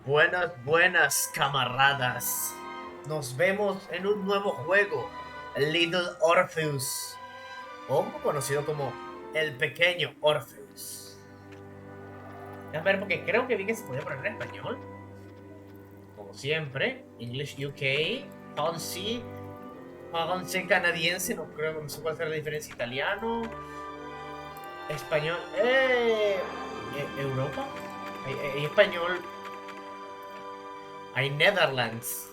Buenas, buenas, camaradas. Nos vemos en un nuevo juego, Little Orpheus, o conocido como el pequeño Orpheus. A ver, porque creo que vi que se podía poner en español. Como siempre, English UK, Fonse canadiense, no creo, no sé cuál será la diferencia, italiano, español, Europa, hay español, hay Netherlands.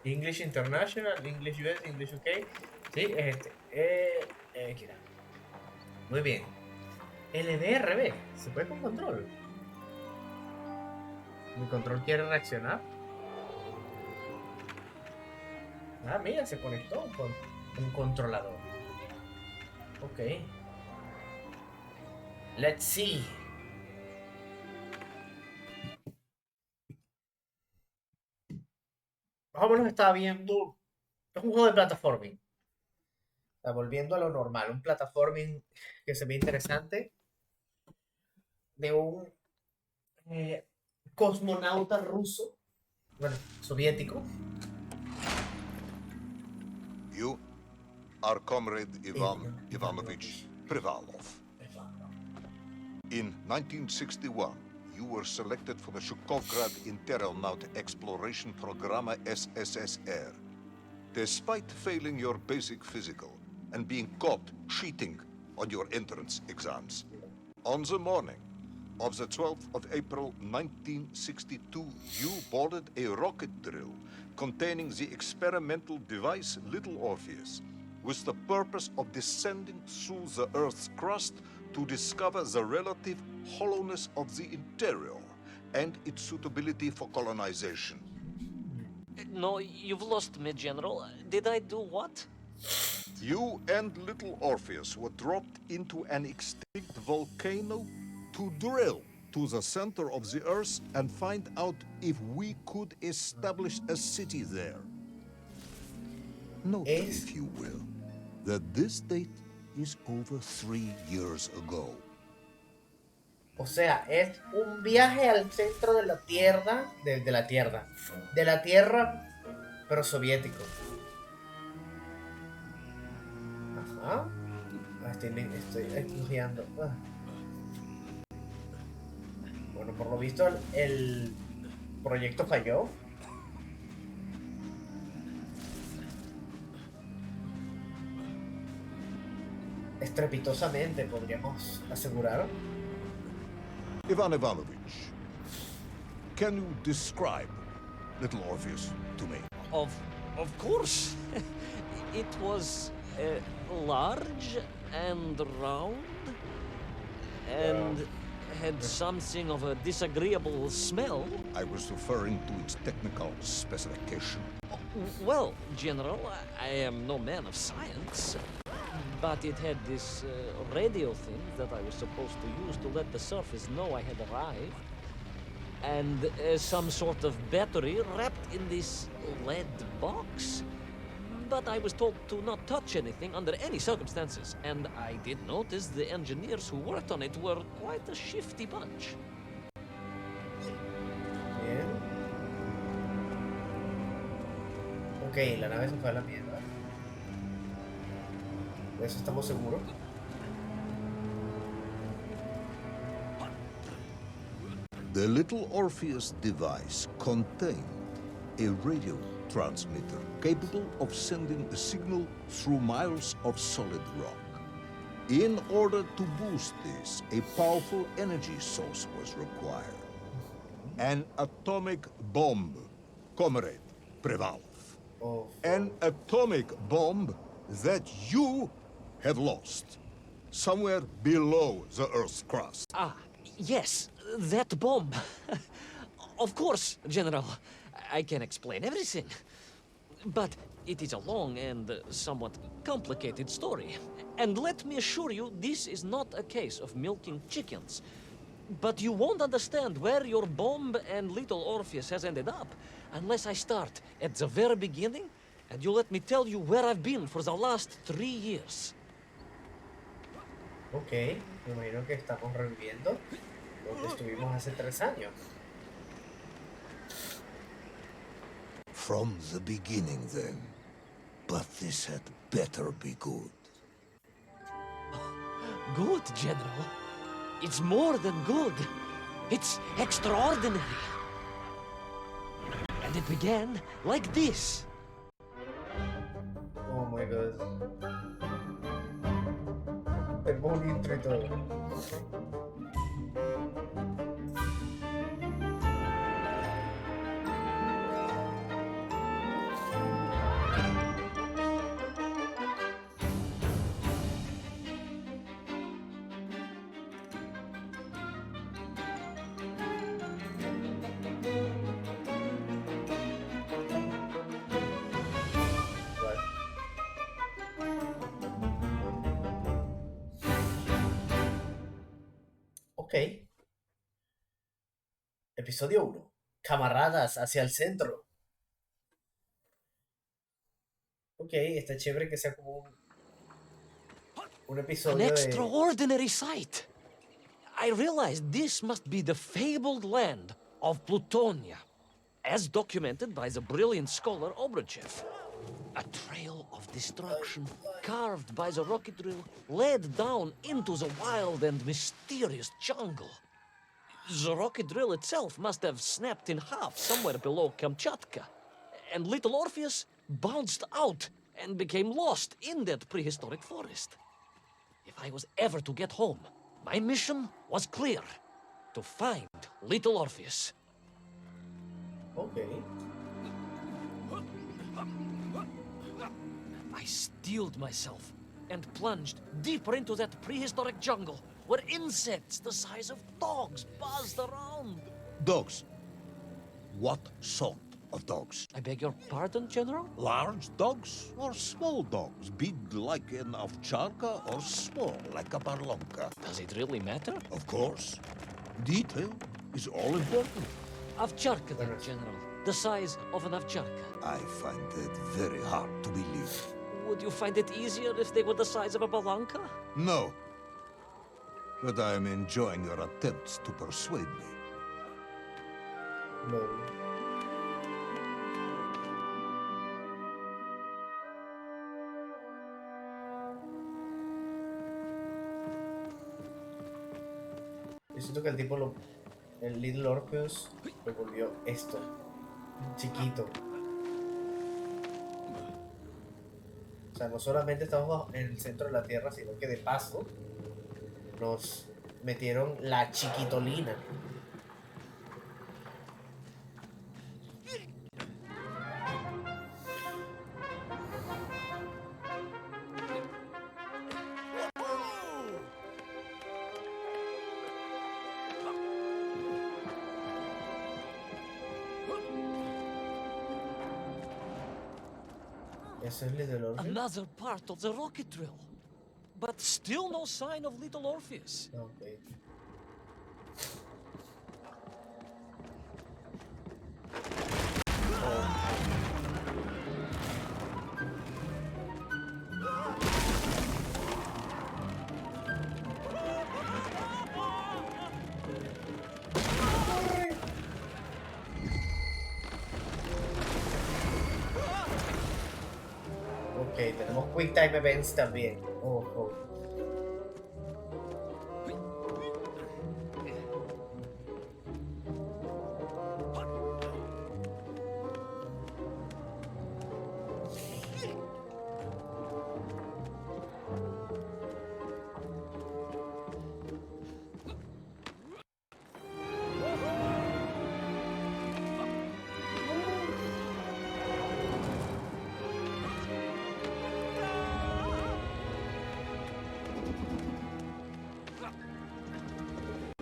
English International, English US, English UK. Sí, es este. ¿Qué era? Muy bien. LDRB. ¿Se puede con control? ¿Mi control quiere reaccionar? Ah, mira, se conectó con un controlador. Ok. Let's see. Más o menos estaba viendo. Es un juego de plataforming. Está volviendo a lo normal. Un plataforming que se ve interesante. De un cosmonauta ruso. Bueno, soviético. You are comrade Ivanovich Privalov. In 1961, you were selected for the Shukovgrad Internaut Exploration Program SSSR. Despite failing your basic physical and being caught cheating on your entrance exams, on the morning of the 12th of April 1962, you boarded a rocket drill containing the experimental device Little Orpheus, with the purpose of descending through the Earth's crust to discover the relative hollowness of the interior and its suitability for colonization. No, you've lost me, General. Did I do what? You and Little Orpheus were dropped into an extinct volcano to drill to the center of the Earth and find out if we could establish a city there. Note, if you will, that this date is over 3 years ago. O sea, es un viaje al centro de la Tierra, de la Tierra, pero soviético. Ajá. Estoy estudiando. Bueno, por lo visto el proyecto falló. Estrepitosamente, podríamos asegurar. Ivan Ivanovich, can you describe Little Orpheus to me? Of course. It was large and round and had something of a disagreeable smell. I was referring to its technical specification. Well, General, I am no man of science, but it had this radio thing that I was supposed to use to let the surface know I had arrived, and some sort of battery wrapped in this lead box. But I was told to not touch anything under any circumstances, and I did notice the engineers who worked on it were quite a shifty bunch. Bien. Ok, la nave se fue a la mierda. De eso estamos seguros. The Little Orpheus device contained a radio transmitter capable of sending a signal through miles of solid rock. In order to boost this, a powerful energy source was required. An atomic bomb, Comrade Privalov. An atomic bomb that you have lost somewhere below the Earth's crust. Ah, yes, that bomb. Of course, General. I can explain everything. But it is a long and somewhat complicated story. And let me assure you, this is not a case of milking chickens. But you won't understand where your bomb and Little Orpheus has ended up unless I start at the very beginning and you let me tell you where I've been for the last 3 years. Ok, me imagino que estamos reviviendo. donde estuvimos hace 3 años. From the beginning, then. But this had better be good. Good, General. It's more than good. It's extraordinary. And it began like this. Oh my god. Tenemos un intro y todo. Ok. Episodio 1. Camaradas hacia el centro. Ok, está chévere que sea como un An episodio de... extraordinary sight. I realized this must be the fabled land of Plutonia, as documented by the brilliant scholar Obruchev. A trail of destruction carved by the rocket drill led down into the wild and mysterious jungle. The rocket drill itself must have snapped in half somewhere below Kamchatka, and little Orpheus bounced out and became lost in that prehistoric forest. If I was ever to get home, my mission was clear: to find little Orpheus. Ok. I steeled myself and plunged deeper into that prehistoric jungle where insects the size of dogs buzzed around. Dogs. What sort of dogs? I beg your pardon, General? Large dogs or small dogs? Big like an ovcharka or small like a barlonka? Does it really matter? Of course. Detail is all important. Ovcharka, then, General. The size of an ovcharka. I find it very hard to believe. Would you find it easier if they were the size of a balanka? No. But I am enjoying your attempts to persuade me. No. Yo siento que el tipo el Little Orpheus lo volvió esto, chiquito. O sea, no solamente estamos en el centro de la Tierra, sino que de paso nos metieron la chiquitolina. ¿Eso es Little Orpheus? Another part of the rocket drill. But still no sign of little Orpheus. Okay. Ok, tenemos Quick Time Events también. Oh.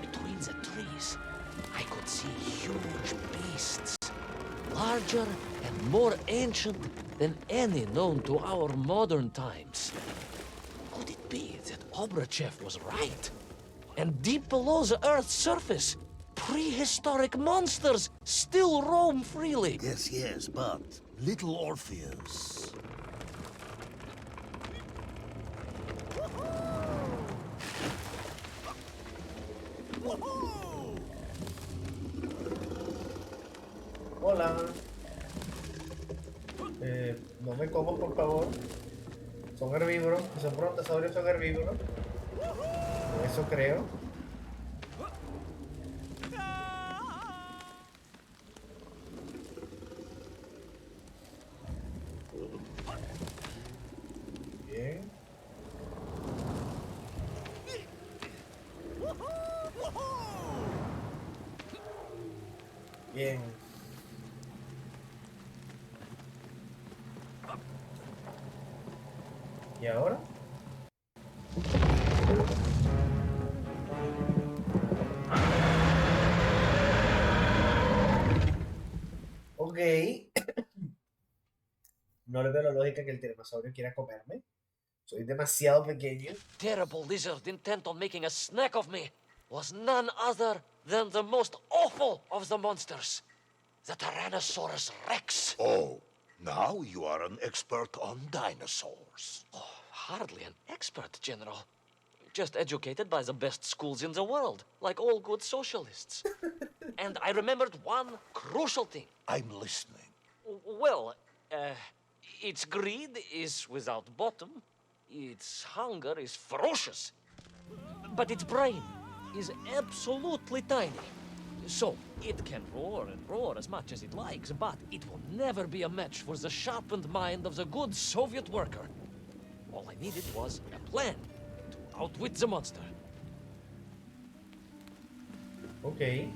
Between the trees, I could see huge beasts, larger and more ancient than any known to our modern times. Could it be that Obruchev was right? And deep below the Earth's surface, prehistoric monsters still roam freely. Yes, but little Orpheus. Hola. No me comas, por favor. Son herbívoros. Son brontosaurios, son herbívoros. Eso creo. Bien. Bien. ¿Y ahora? Ok. No le veo la lógica que el tiranosaurio quiera comerme. Soy demasiado pequeño. Terrible lizard intent on making a snack of me was none other than the most awful of the monsters, the Tyrannosaurus Rex. Oh, now you are an expert on dinosaurs. Oh, hardly an expert, General. Just educated by the best schools in the world, like all good socialists. And I remembered one crucial thing. I'm listening. Well, its greed is without bottom, its hunger is ferocious, but its brain is absolutely tiny. So, it can roar and roar as much as it likes, but it will never be a match for the sharpened mind of the good Soviet worker. All I needed was a plan to outwit the monster. Ok.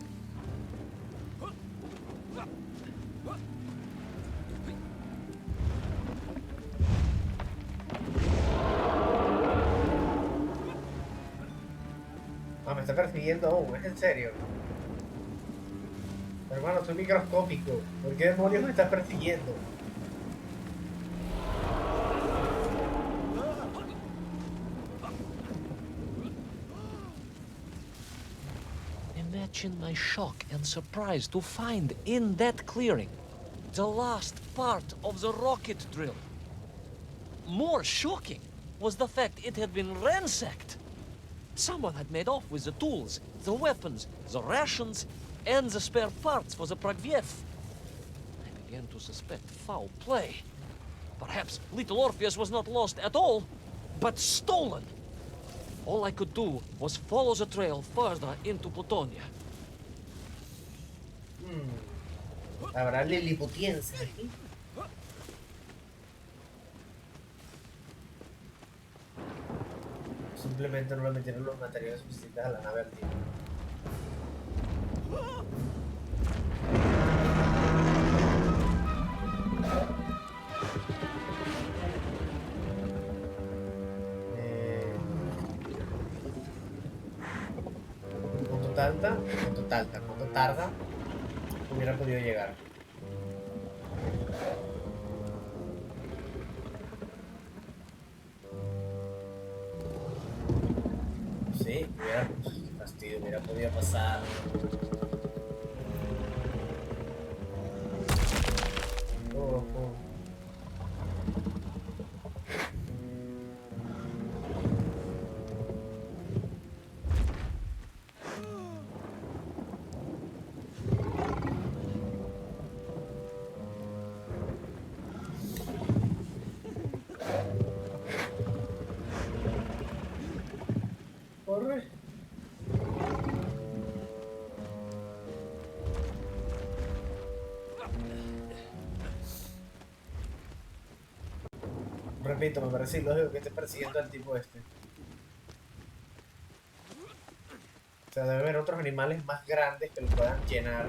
Ah, me está persiguiendo aún, ¿es en serio? Hermano, soy microscópico. ¿Por qué demonios me estás persiguiendo? Imagine my shock and surprise to find in that clearing the last part of the rocket drill. More shocking was the fact it had been ransacked. Someone had made off with the tools, the weapons, the rations, and the spare parts for the Pragviev. I began to suspect foul play. Perhaps little Orpheus was not lost at all, but stolen. All I could do was follow the trail further into Plutonia. ¿Habrá liliputienses aquí? Simplemente no le metieron los materiales suficientes a la nave al tiempo. ¿Cuánto tarda? Hubiera podido llegar. Sí, fastidio, hubiera podido pasar. Oh. Corre. Repito, me parece ilógico que esté persiguiendo al tipo este. O sea, debe haber otros animales más grandes que lo puedan llenar.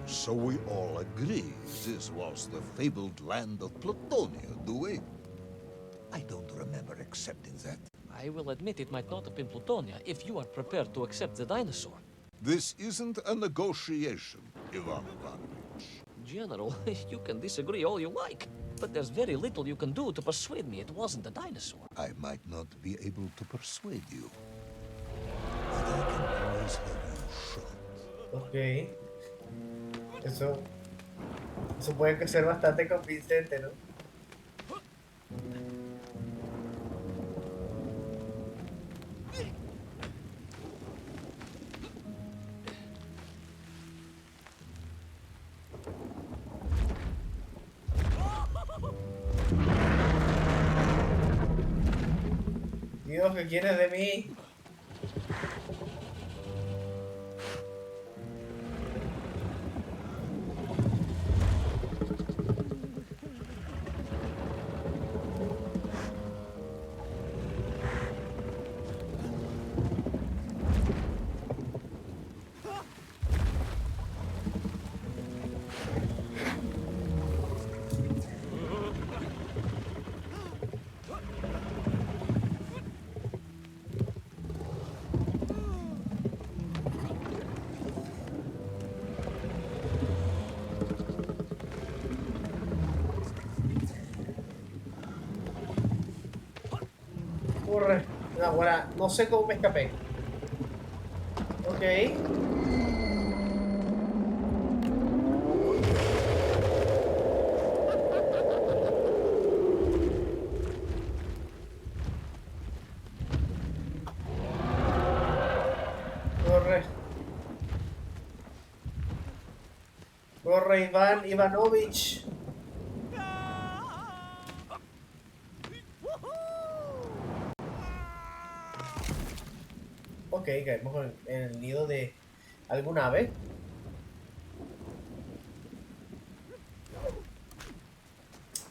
So we all agree this was the fabled land of Plutonia, do we? I don't remember accepting that. I will admit it might not have been Plutonia if you are prepared to accept the dinosaur. This isn't a negotiation, Ivanovich. General, you can disagree all you like, but there's very little you can do to persuade me it wasn't a dinosaur. I might not be able to persuade you, but I can always have you shot. Ok. Eso puede ser bastante convincente, ¿no? Dios, ¿qué quieres de mí? Corre. No, ahora no sé cómo me escapé. Ok. Corre. Corre, Ivanovich. Ok, caemos en el nido de algún ave.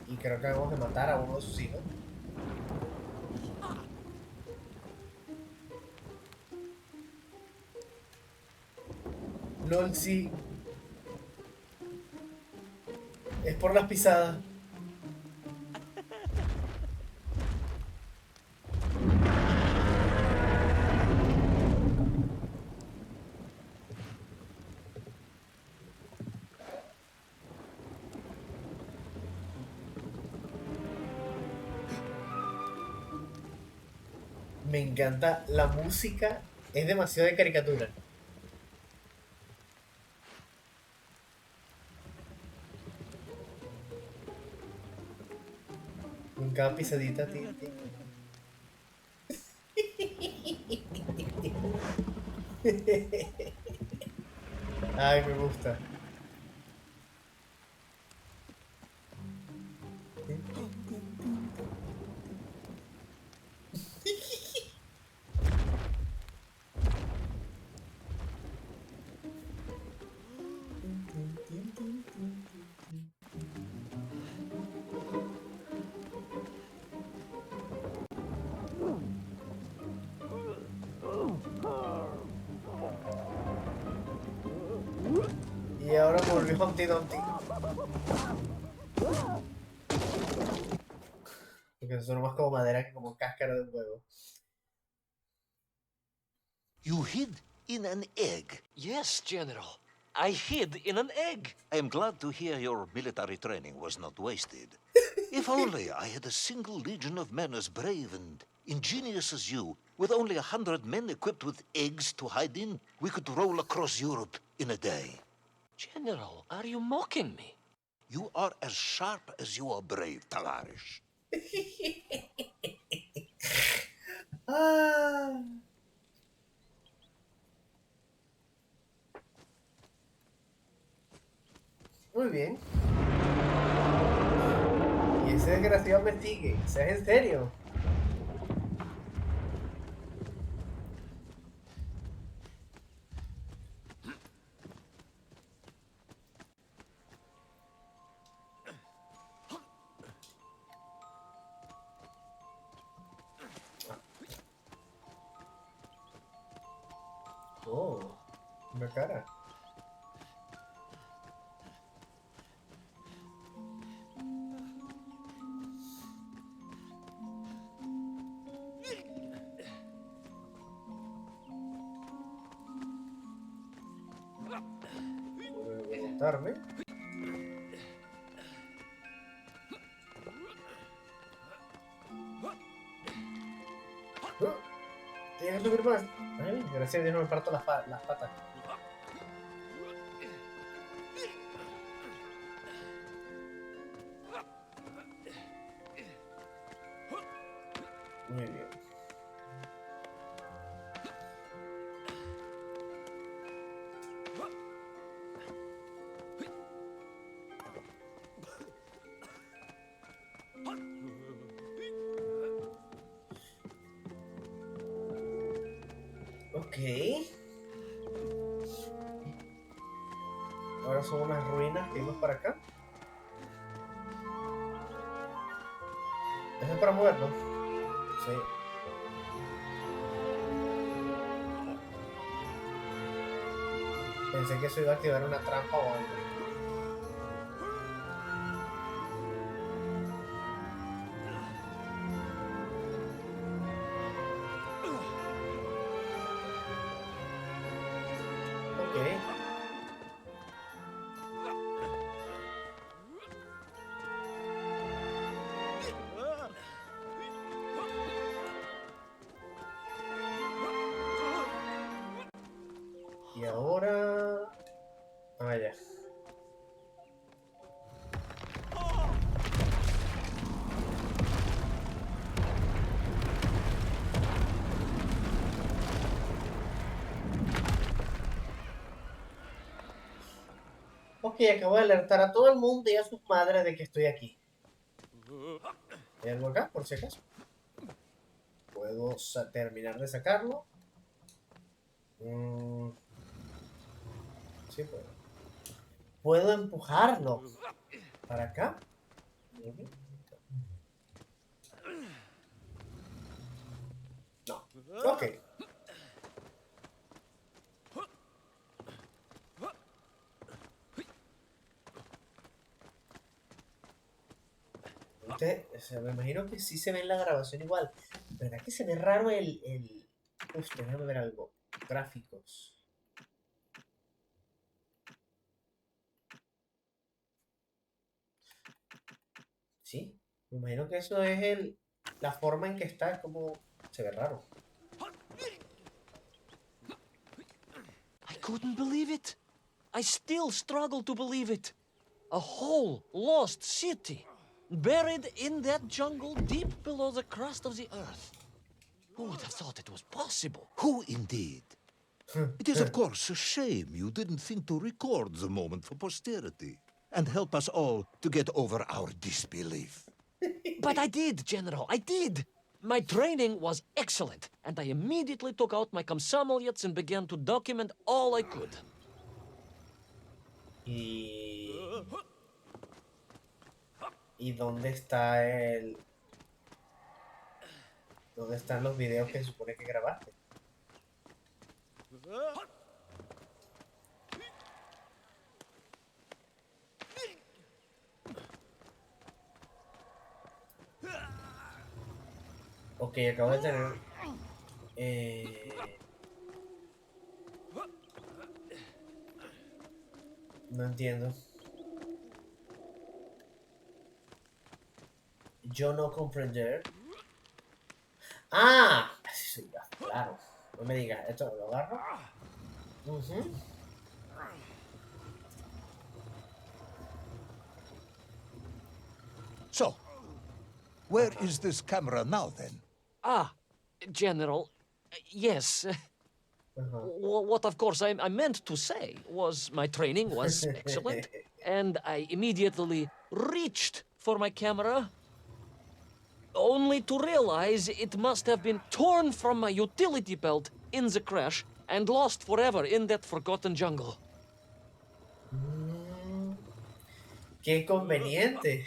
Y creo que acabamos de matar a uno de sus hijos. LOL, sí. Es por las pisadas. Me encanta la música. Es demasiado de caricatura. En cada pisadita, tin, tin. Ay, me gusta. Y ahora me volvió Humpty Dumpty. Porque suena más como madera que como cáscara de un huevo. You hid in an egg. Yes, General. I hid in an egg. I am glad to hear your military training was not wasted. If only I had a single legion of men as brave and ingenious as you, with only 100 men equipped with eggs to hide in, we could roll across Europe in a day. General, are you mocking me? You are as sharp as you are brave, Tavarish. Ah. Muy bien. Y ese desgraciado me sigue. ¿Es en serio? Oh, una cara. Voy a sentarme. Tienes que subir más. Ay, gracias a Dios no me parto las patas. Muy bien. Ok. Ahora son unas ruinas que vimos para acá. ¿Eso es para movernos? Sí. Pensé que eso iba a activar una trampa o algo. Ok. Y ahora... Ah, ya. Ok, acabo de alertar a todo el mundo y a sus madres de que estoy aquí. ¿Hay algo acá, por si acaso? ¿Puedo terminar de sacarlo? Sí, puedo. ¿Puedo empujarlo para acá? No. Ok. O sea, me imagino que sí se ve en la grabación igual. ¿Verdad que se ve raro el... Uf, déjame ver algo. Gráficos. Sí. Me imagino que eso es la forma en que está, como... Se ve raro. I couldn't believe it. I still struggle to believe it. A whole lost city, buried in that jungle deep below the crust of the earth. Who would have thought it was possible? Who indeed? It is, of course, a shame you didn't think to record the moment for posterity and help us all to get over our disbelief. But I did, General, I did. My training was excellent, and I immediately took out my комсомолец and began to document all I could. ¿Y dónde está el... ¿Dónde están los videos que se supone que grabaste? Ok, acabo de tener... No entiendo. Yo no comprender. ¡Ah! Sí, claro. No me digas, esto lo agarro. So, where is this camera now, then? Ah, General, yes. What, of course, I meant to say was my training was excellent, and I immediately reached for my camera, only to realize it must have been torn from my utility belt in the crash and lost forever in that forgotten jungle. ¡Qué conveniente!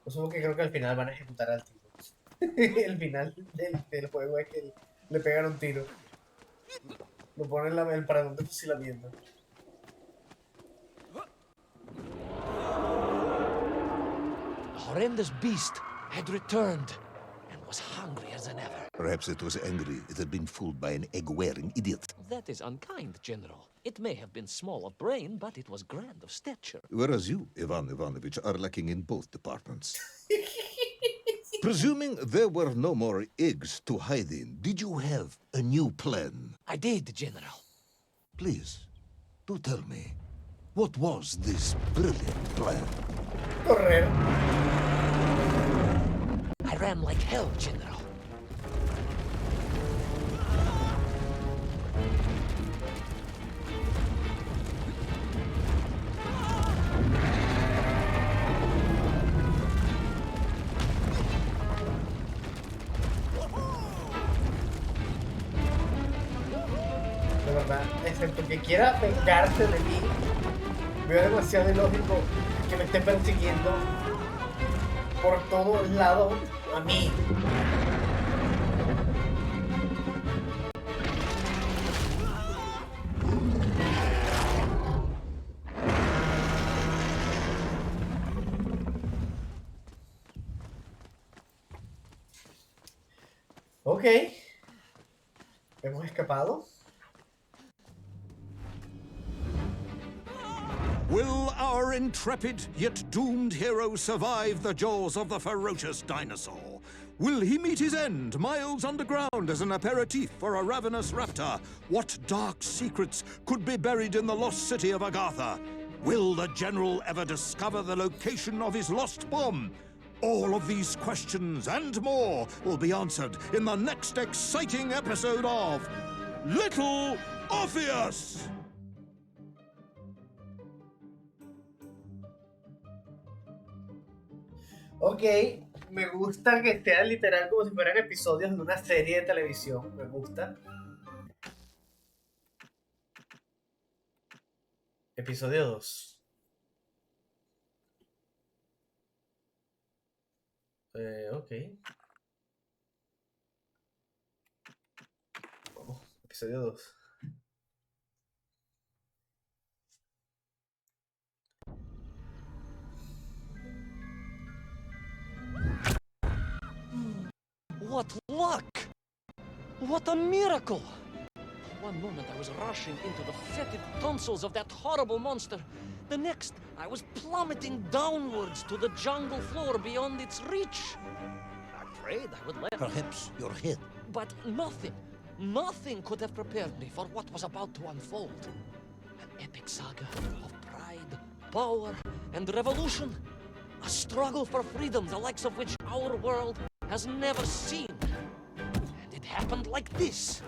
Yo supongo que creo que al final van a ejecutar al tiro. El final del juego es que le pegan un tiro. Lo ponen en el paradón de fusilamiento. The horrendous beast had returned and was hungrier than ever. Perhaps it was angry it had been fooled by an egg-wearing idiot. That is unkind, General. It may have been small of brain, but it was grand of stature. Whereas you, Ivan Ivanovich, are lacking in both departments. Presuming there were no more eggs to hide in, did you have a new plan? I did, General. Please, do tell me, what was this brilliant plan? Correr. I ran like hell, General. verdad, excepto que quiera vengarse de mí, veo demasiado ilógico que me esté persiguiendo por todos lados a mí. Ok. Hemos escapado. Will our intrepid yet doomed hero survive the jaws of the ferocious dinosaur? Will he meet his end miles underground as an aperitif for a ravenous raptor? What dark secrets could be buried in the lost city of Agartha? Will the general ever discover the location of his lost bomb? All of these questions and more will be answered in the next exciting episode of Little Orpheus! Ok, me gusta que sea literal como si fueran episodios de una serie de televisión. Me gusta. Episodio 2. Ok. Vamos, episodio 2. What luck! What a miracle! One moment I was rushing into the fetid tonsils of that horrible monster. The next, I was plummeting downwards to the jungle floor beyond its reach. I prayed I would let... Perhaps your head. But nothing could have prepared me for what was about to unfold. An epic saga of pride, power, and revolution. A struggle for freedom, the likes of which our world has never seen. And it happened like this.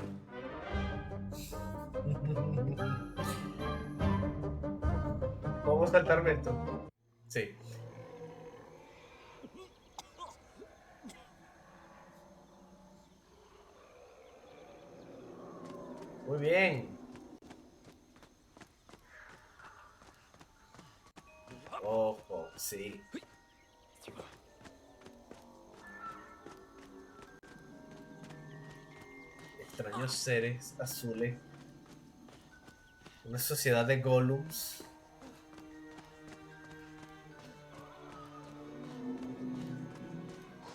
¿Podemos saltarme esto? Sí. Muy bien. Ojo, sí. Extraños seres azules. Una sociedad de golems.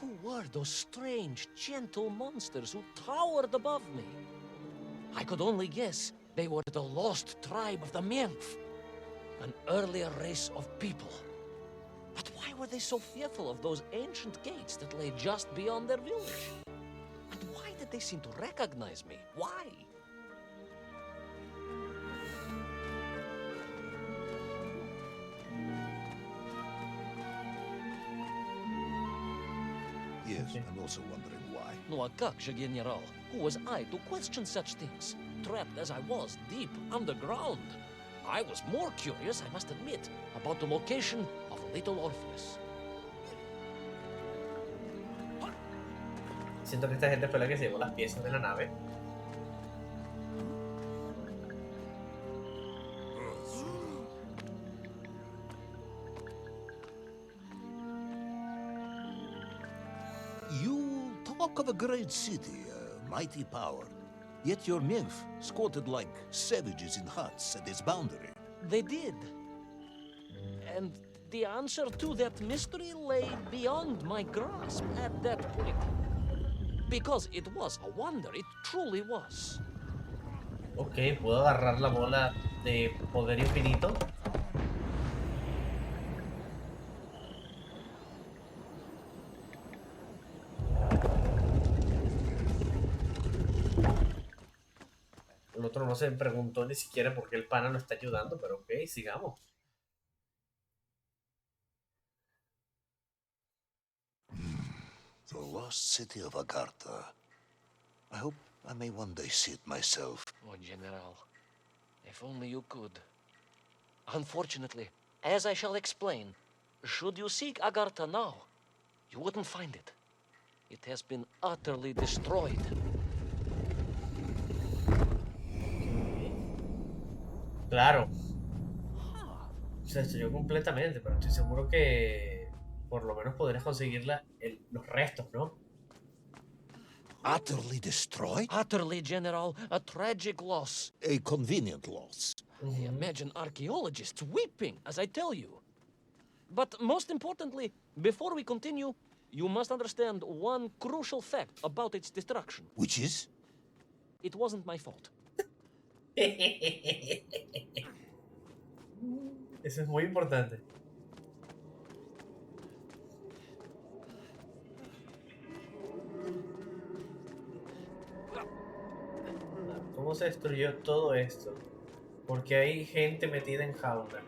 Who were those strange, gentle monsters who towered above me? I could only guess they were the lost tribe of the Mienf, an earlier race of people. But why were they so fearful of those ancient gates that lay just beyond their village? And why did they seem to recognize me? Why? Yes, I'm also wondering why. No, a как же, General? Who was I to question such things? Trapped as I was deep underground. I was more curious, I must admit, about the location of Little Orpheus. Siento que esta gente fue la que se llevó las piezas de la nave. You talk of a great city, a mighty power. Yet your nymph squatted like savages in huts at its boundary. They did. And the answer to that mystery lay beyond my grasp at that point. Because it was a wonder, it truly was. Ok, puedo agarrar la bola de poder infinito. El otro no se me preguntó ni siquiera por qué el pana lo está ayudando, pero ok, sigamos. The lost city of Agartha. I hope I may one day see it myself. Oh, General, if only you could. Unfortunately, as I shall explain, should you seek Agartha now, you wouldn't find it. It has been utterly destroyed. Claro, se destruyó completamente, pero estoy seguro que por lo menos podrías conseguir los restos, ¿no? Utterly destroyed? Utterly, General, a tragic loss. A convenient loss. I imagine archaeologists weeping as I tell you. But most importantly, before we continue, you must understand one crucial fact about its destruction. Which is? It wasn't my fault. Eso es muy importante. ¿Cómo se destruyó todo esto? Porque hay gente metida en jaula.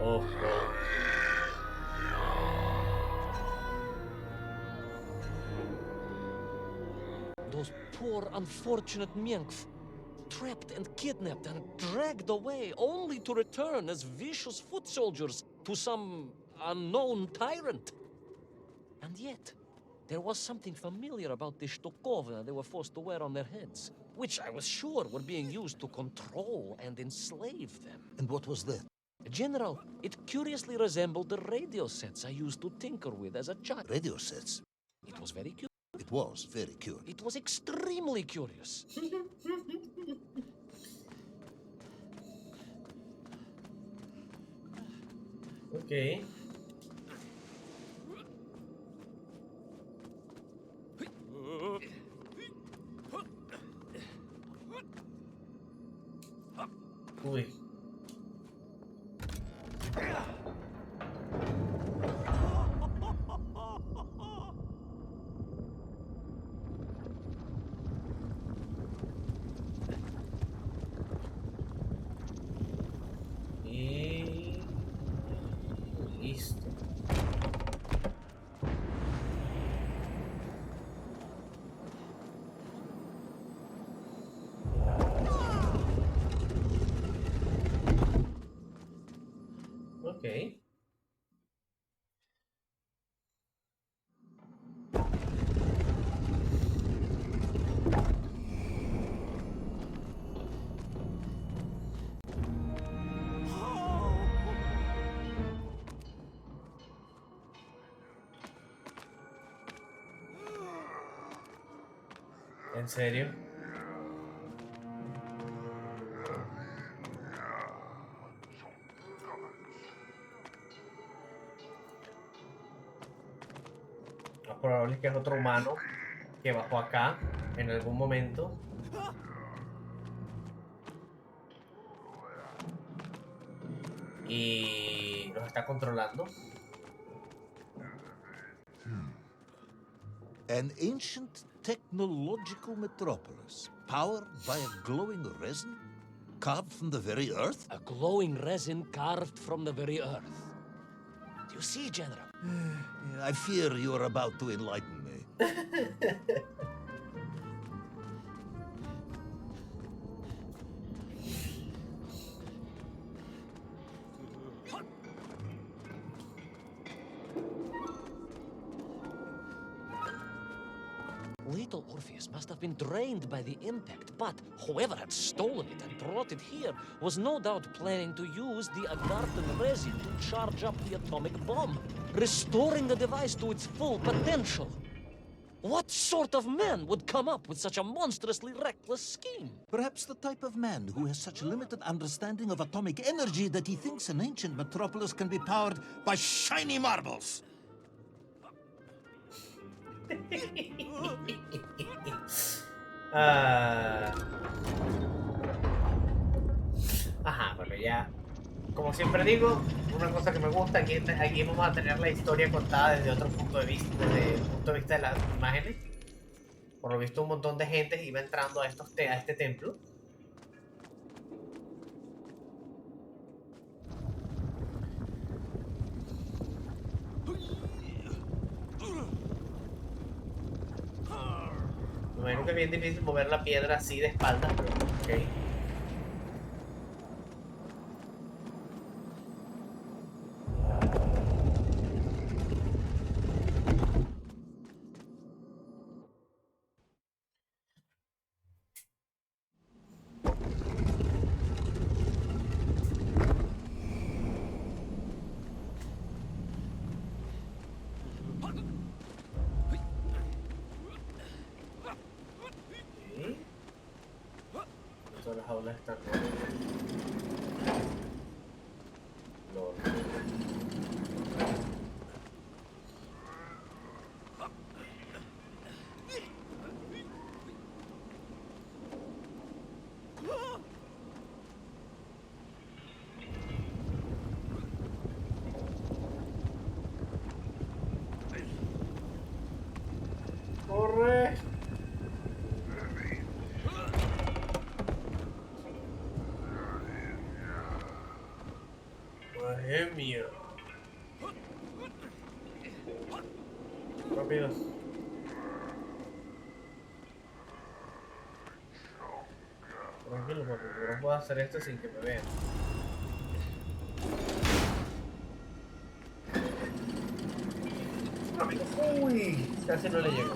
Oh, Those poor, unfortunate Menkth, trapped and kidnapped and dragged away, only to return as vicious foot soldiers to some unknown tyrant. And yet, there was something familiar about the shtukovina they were forced to wear on their heads, which I was sure were being used to control and enslave them. And what was that? General, it curiously resembled the radio sets I used to tinker with as a child. Radio sets. It was very curious. It was very curious. It was extremely curious. ok. Uy. Y listo. Ok. ¿En serio? Lo más probable es que es otro humano que bajó acá en algún momento. Y los está controlando. An ancient technological metropolis, powered by a glowing resin, carved from the very earth? A glowing resin carved from the very earth. Do you see, General? I fear you are about to enlighten me. Little Orpheus must have been drained by the impact, but whoever had stolen it and brought it here was no doubt planning to use the Agarthan resin to charge up the atomic bomb, restoring the device to its full potential. What sort of man would come up with such a monstrously reckless scheme? Perhaps the type of man who has such limited understanding of atomic energy that he thinks an ancient metropolis can be powered by shiny marbles. Ah. Ajá, bueno, ya. Como siempre digo, una cosa que me gusta, aquí vamos a tener la historia contada desde otro punto de vista, desde el punto de vista de las imágenes. Por lo visto, un montón de gente iba entrando a este templo. Me imagino que es bien difícil mover la piedra así de espaldas, pero ok. Sí. Todas las aulas están Lol. Corre. Bohemia. Rápido. Tranquilo, papi, yo no puedo hacer esto sin que me vean. Amigo, uy, casi no le llego.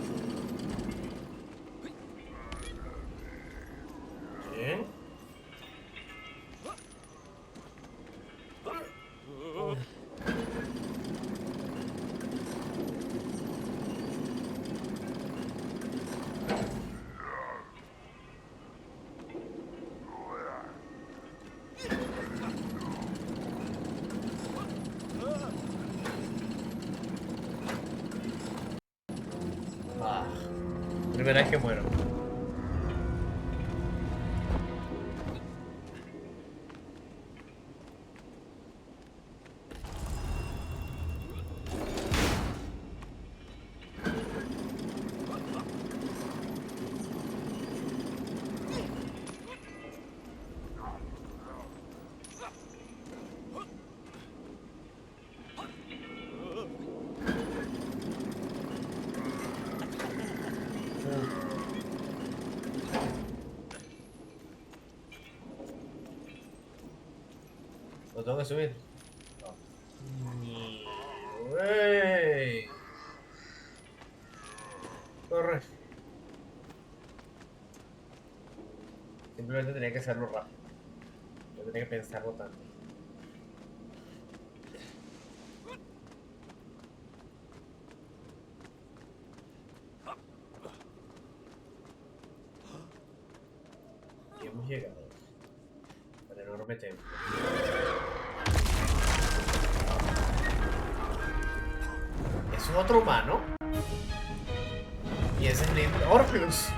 Bien. Ah, primera vez que muero. Lo tengo que subir. Wey. Corre. Simplemente tenía que hacerlo rápido. No tenía que pensarlo tanto. Y hemos llegado al enorme templo. Es un otro humano. Y ese es el Orpheus.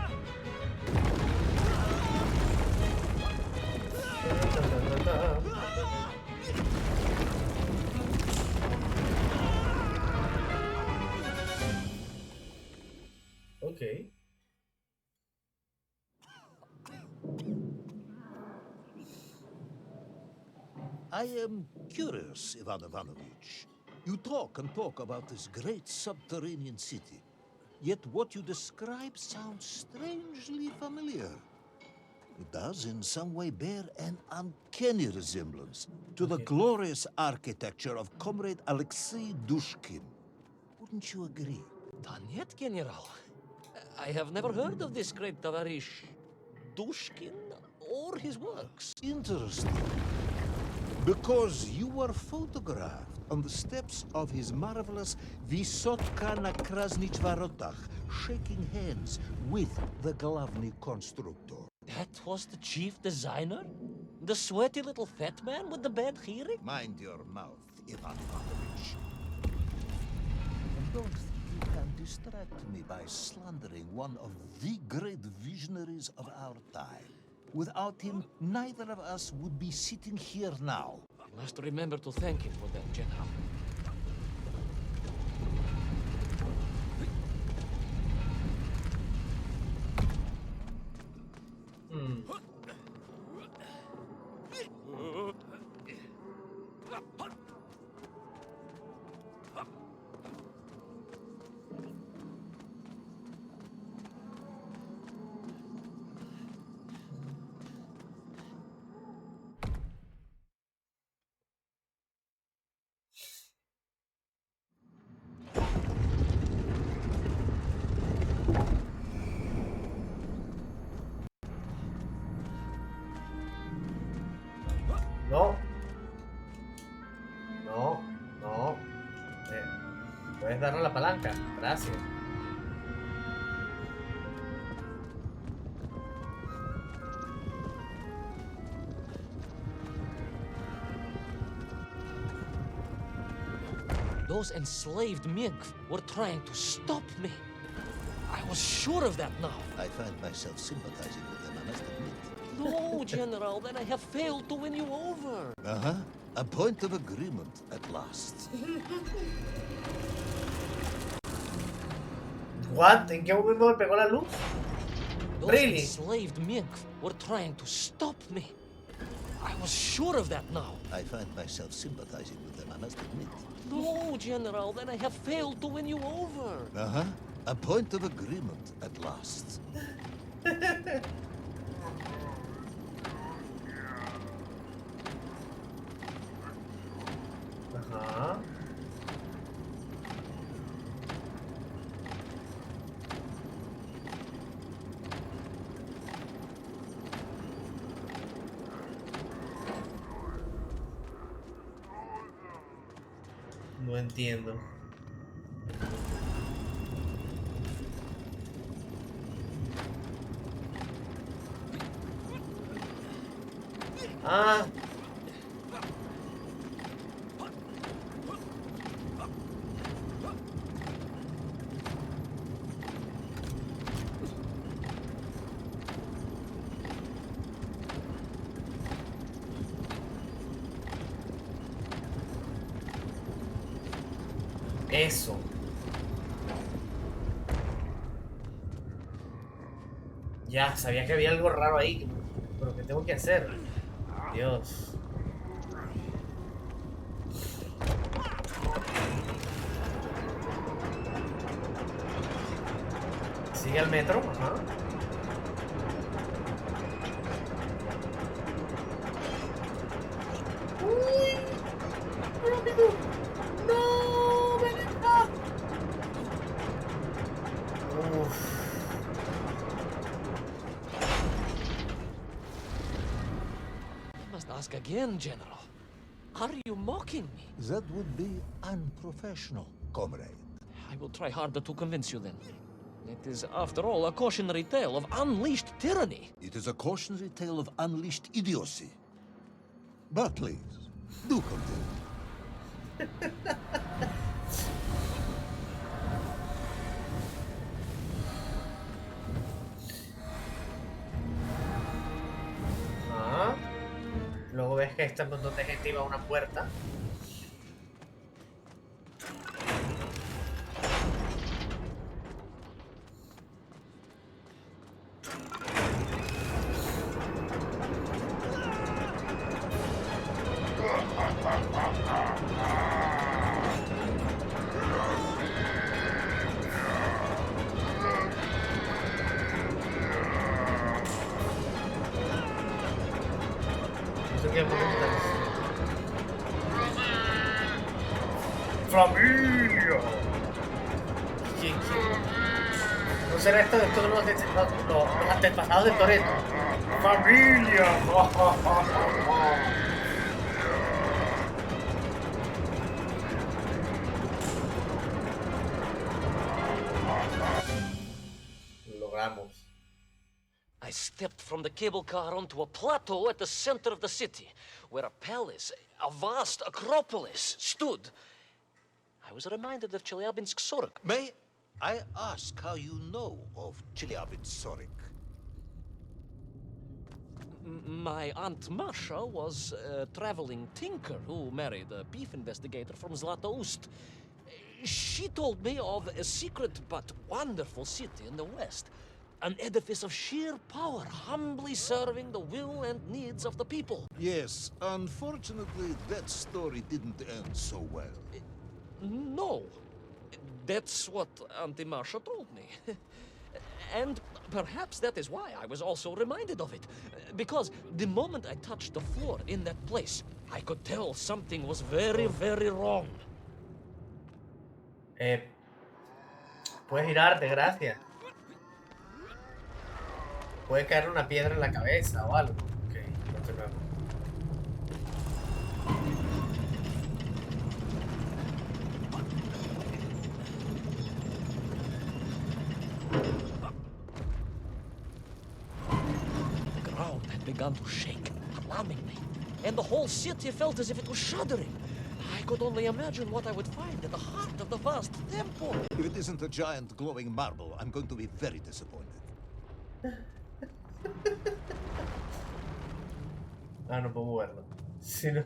Ok. I am curious, Ivanovich. You talk and talk about this great subterranean city. Yet what you describe sounds strangely familiar. It does in some way bear an uncanny resemblance to the glorious architecture of Comrade Alexei Dushkin. Wouldn't you agree? Done yet, General? I have never heard of this great tavarish Dushkin or his works. Interesting. Because you were photographed on the steps of his marvelous Vysotka na Krasnich Varotach, shaking hands with the Glavny constructor. That was the chief designer? The sweaty little fat man with the bad hearing? Mind your mouth, Ivan Ivanovich. And don't think you can distract me by slandering one of the great visionaries of our time. Without him, neither of us would be sitting here now. I must remember to thank him for that, General. No. No, no. Puedes darle a la palanca. Gracias. Those enslaved mink were trying to stop me. I was sure of that now. I find myself sympathizing with them, I must admit. No, General, then I have failed to win you over. Uh-huh. A point of agreement at last. What? ¿En qué momento me pegó la luz? Those Really? enslaved mink were trying to stop me. I was sure of that now. I find myself sympathizing with them, I must admit. No, General, then I have failed to win you over. Uh-huh. A point of agreement at last. Ajá. No entiendo. Ah. Eso. Ya, sabía que había algo raro ahí. Pero ¿qué tengo que hacer? Dios. Sigue al metro. Ajá. Uy. Rápido. No, ven acá. Uf. I must ask again, General. Are you mocking me? That would be unprofessional, comrade. I will try harder to convince you then. It is, after all, a cautionary tale of unleashed tyranny. It is a cautionary tale of unleashed idiocy. But please, do continue. Ajá. Luego ves que está un montón de gente iba a una puerta. No sé qué preguntas. ¡Familia! ¿Quién? ¿No será esto de todos los antepasados de Toretto? ¡Familia! Lo logramos. I stepped from the cable car onto a plateau at the center of the city, where a palace, a vast acropolis, stood. I was reminded of Chelyabinsk 40. May I ask how you know of Chelyabinsk. My Aunt Masha was a traveling tinker who married a beef investigator from Zlatoust. She told me of a secret but wonderful city in the west. An edifice of sheer power, humbly serving the will and needs of the people. Yes, unfortunately, that story didn't end so well. No. That's what Auntie Marcia told me. And perhaps that is why I was also reminded of it. Because the moment I touched the floor in that place, I could tell something was very, very wrong. Puedes girarte, gracias. Puede caer una piedra en la cabeza o algo. Ok, continuamos. The ground had begun to shake, alarmingly, and the whole city felt as if it was shuddering. I could only imagine what I would find at the heart of the vast temple. If it isn't a giant glowing marble, I'm going to be very disappointed. Ah, no puedo moverlo. Si no,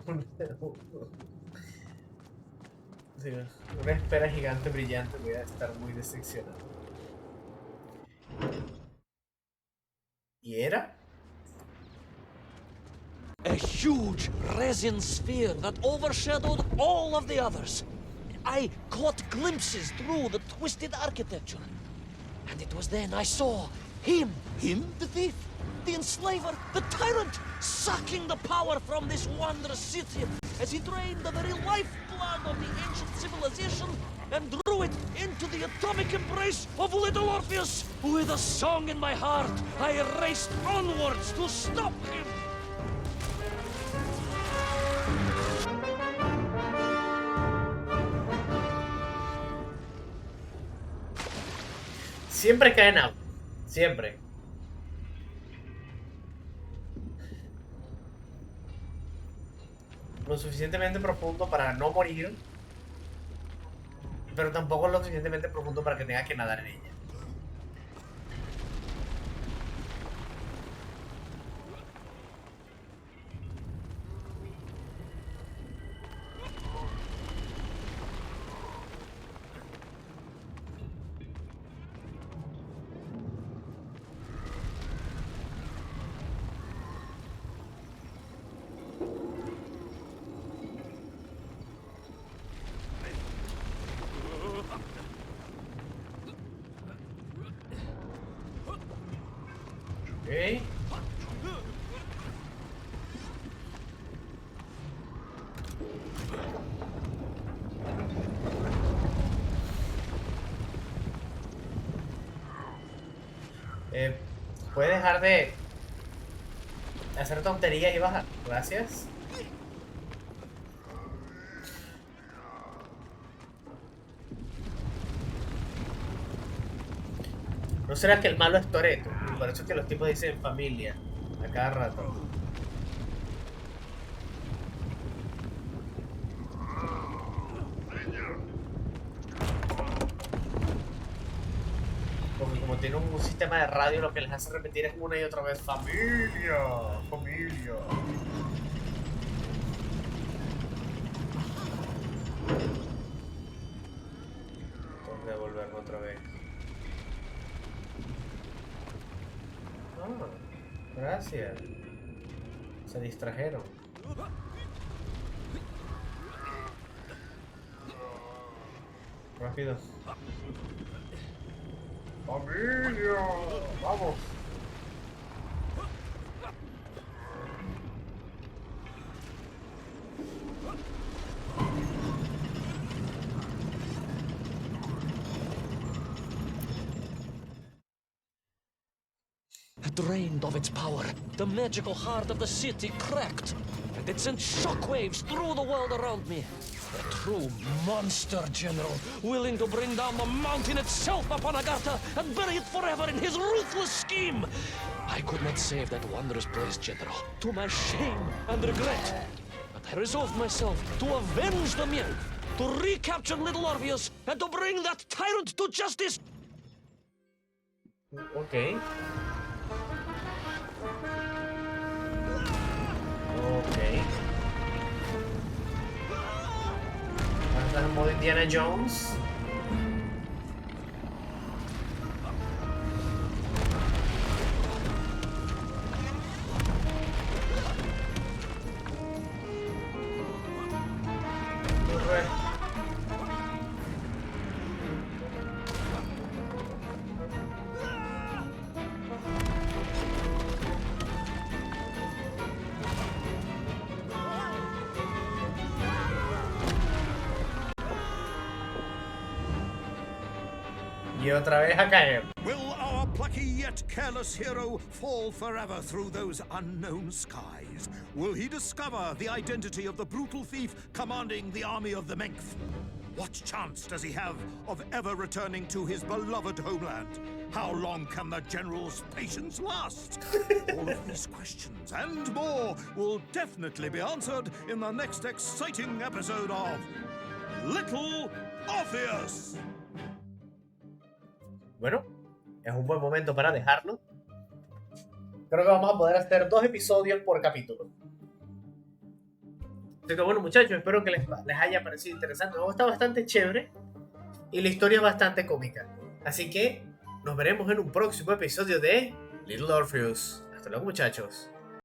si no, una esfera gigante brillante, voy a estar muy decepcionado. ¿Y era? A huge resin sphere that overshadowed all of the others. I caught glimpses through the twisted architecture. And it was then I saw him. Him? The thief, the enslaver, the tyrant, sucking the power from this wondrous city as he drained the very lifeblood of the ancient civilization and drew it into the atomic embrace of little Orpheus. With a song in my heart, I raced onwards to stop him. Siempre cae en agua. Siempre. Lo suficientemente profundo para no morir, pero tampoco lo suficientemente profundo para que tenga que nadar en ella. Ok. ¿Puedes dejar de hacer tonterías y bajar? Gracias. ¿No será que el malo es Toretto? Y por eso es que los tipos dicen familia a cada rato. Porque como tiene un sistema de radio, lo que les hace repetir es una y otra vez familia, familia. Tengo que devolverme otra vez. Gracias. Se distrajeron. Rápido. ¡Familia! ¡Vamos! Drained of its power, the magical heart of the city cracked, and it sent shockwaves through the world around me. A true monster general, willing to bring down the mountain itself upon Agartha and bury it forever in his ruthless scheme. I could not save that wondrous place, General, to my shame and regret. But I resolved myself to avenge the myth to recapture little Orpheus and to bring that tyrant to justice. Ok. Ok. Ahora estás en modo Indiana Jones. Y otra vez a caer. Will our plucky yet careless hero fall forever through those unknown skies? Will he discover the identity of the brutal thief commanding the army of the Menk? What chance does he have of ever returning to his beloved homeland? How long can the general's patience last? All of these questions and more will definitely be answered in the next exciting episode of Little Orpheus. Bueno, es un buen momento para dejarlo. Creo que vamos a poder hacer 2 episodios por capítulo. Así que bueno, muchachos, espero que les haya parecido interesante. Me gusta bastante chévere y la historia es bastante cómica. Así que nos veremos en un próximo episodio de Little Orpheus. Hasta luego, muchachos.